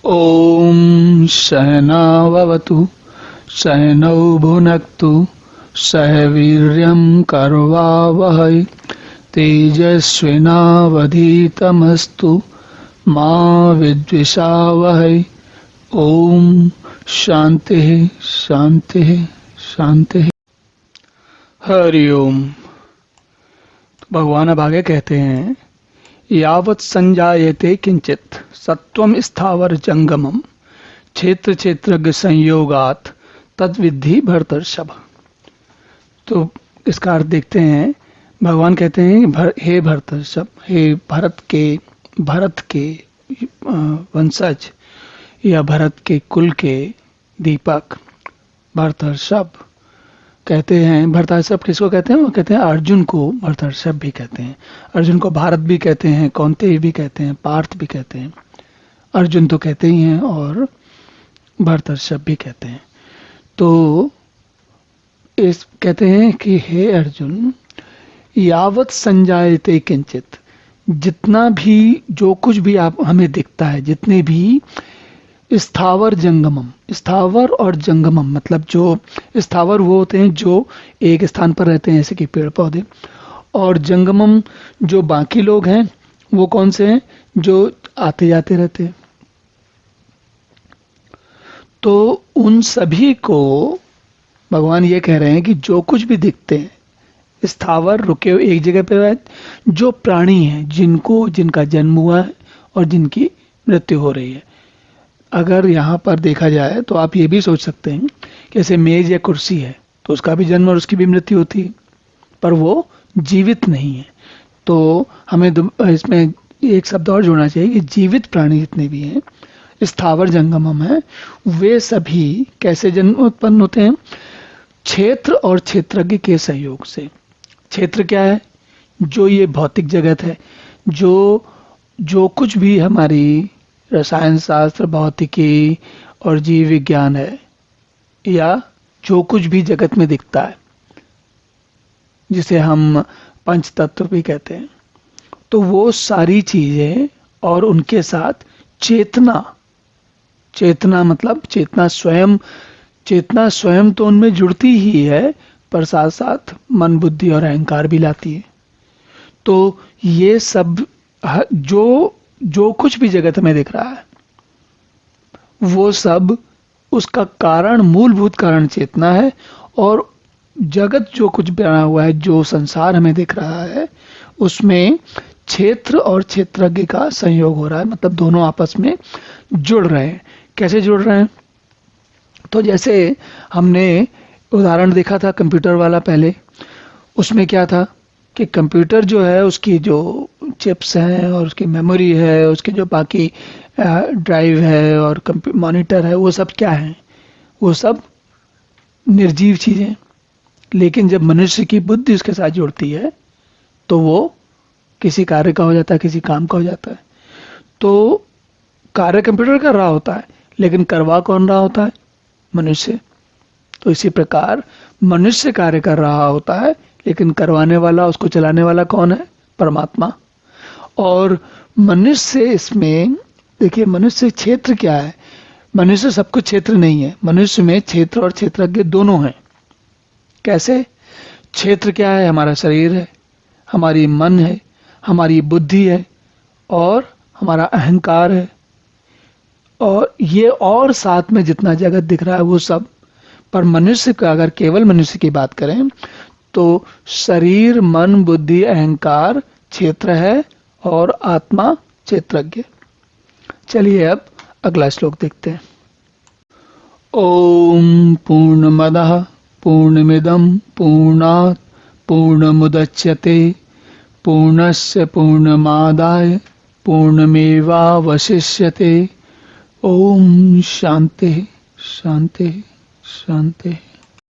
ॐ सहनाववतु सहनौ भुनक्तु सह वीर्यं कर्वावहै तेजस्विनावधीतमस्तु मा विद्विषावहै। ॐ शांति शांति शांति। हरि ओम। भगवान अब आगे कहते हैं, यावत् संजायते किंचित सत्वम स्थावर जंगमम क्षेत्र क्षेत्रज्ञ संयोगात तद्विद्धि भरतर्षभ। तो इसका अर्थ देखते हैं। भगवान कहते हैं, हे भरतर्षभ, हे भरत के वंशज या भरत के कुल के दीपक भरतर्षभ कहते हैं। भरतर्षभ किसको कहते हैं? वो कहते हैं अर्जुन को भरतर्षभ भी कहते हैं। अर्जुन को भारत भी कहते हैं, कौन्तेय भी कहते हैं, पार्थ भी कहते हैं। अर्जुन तो कहते ही हैं और भरतर्षभ भी कहते हैं। तो इस कहते हैं कि हे अर्जुन, यावत संजायते किंचित, जितना भी जो कुछ भी आप हमें दिखता है, जितने भी स्थावर जंगमम, स्थावर और जंगमम मतलब जो स्थावर वो होते हैं जो एक स्थान पर रहते हैं जैसे कि पेड़ पौधे, और जंगमम जो बाकी लोग हैं वो कौन से हैं? जो आते जाते रहते हैं। तो उन सभी को भगवान ये कह रहे हैं कि जो कुछ भी दिखते हैं, स्थावर रुके हुए एक जगह पे, जो प्राणी हैं जिनका जन्म हुआ है और जिनकी मृत्यु हो रही है। अगर यहाँ पर देखा जाए तो आप ये भी सोच सकते हैं कि जैसे मेज या कुर्सी है तो उसका भी जन्म और उसकी भी मृत्यु होती है, पर वो जीवित नहीं है। तो हमें इसमें एक शब्द और जोड़ना चाहिए कि जीवित प्राणी जितने भी हैं, स्थावर जंगमम है, वे सभी कैसे जन्म उत्पन्न होते हैं? क्षेत्र और क्षेत्रज्ञ के सहयोग से। क्षेत्र क्या है? जो ये भौतिक जगत है, जो कुछ भी हमारी रसायन शास्त्र, भौतिकी और जीव विज्ञान है, या जो कुछ भी जगत में दिखता है जिसे हम पंच तत्व भी कहते हैं, तो वो सारी चीजें और उनके साथ चेतना मतलब चेतना स्वयं तो उनमें जुड़ती ही है, पर साथ साथ मन, बुद्धि और अहंकार भी लाती है। तो ये सब जो कुछ भी जगत में दिख रहा है वो सब उसका कारण, मूलभूत कारण चेतना है। और जगत जो कुछ बना हुआ है, जो संसार हमें दिख रहा है, उसमें क्षेत्र और क्षेत्रज्ञ का संयोग हो रहा है, मतलब दोनों आपस में जुड़ रहे हैं। कैसे जुड़ रहे हैं? तो जैसे हमने उदाहरण देखा था कंप्यूटर वाला पहले, उसमें क्या था कि कंप्यूटर जो है उसकी जो चिप्स हैं और उसकी मेमोरी है, उसके जो बाकी ड्राइव है और मॉनिटर है, वो सब क्या है? वो सब निर्जीव चीजें। लेकिन जब मनुष्य की बुद्धि उसके साथ जुड़ती है तो वो किसी कार्य का हो जाता है, किसी काम का हो जाता है। तो कार्य कंप्यूटर कर रहा होता है, लेकिन करवा कौन रहा होता है? मनुष्य। तो इसी प्रकार मनुष्य कार्य कर रहा होता है, लेकिन करवाने वाला, उसको चलाने वाला कौन है? परमात्मा। और मनुष्य, इसमें देखिए, मनुष्य क्षेत्र क्या है? मनुष्य सब कुछ क्षेत्र नहीं है। मनुष्य में क्षेत्र और क्षेत्रज्ञ दोनों हैं। कैसे? क्षेत्र क्या है? हमारा शरीर है, हमारी मन है, हमारी बुद्धि है और हमारा अहंकार है, और ये और साथ में जितना जगत दिख रहा है वो सब। पर मनुष्य का, अगर केवल मनुष्य की बात करें तो शरीर, मन, बुद्धि, अहंकार क्षेत्र है और आत्मा क्षेत्रज्ञ। चलिए अब अगला श्लोक देखते हैं। ओम पूर्णमदः पूर्णमिदं पूर्णात् पूर्णमुदच्यते पूर्णस्य पूर्णमादाय पूर्णमेवावशिष्यते। ओम शांति शांति शांति।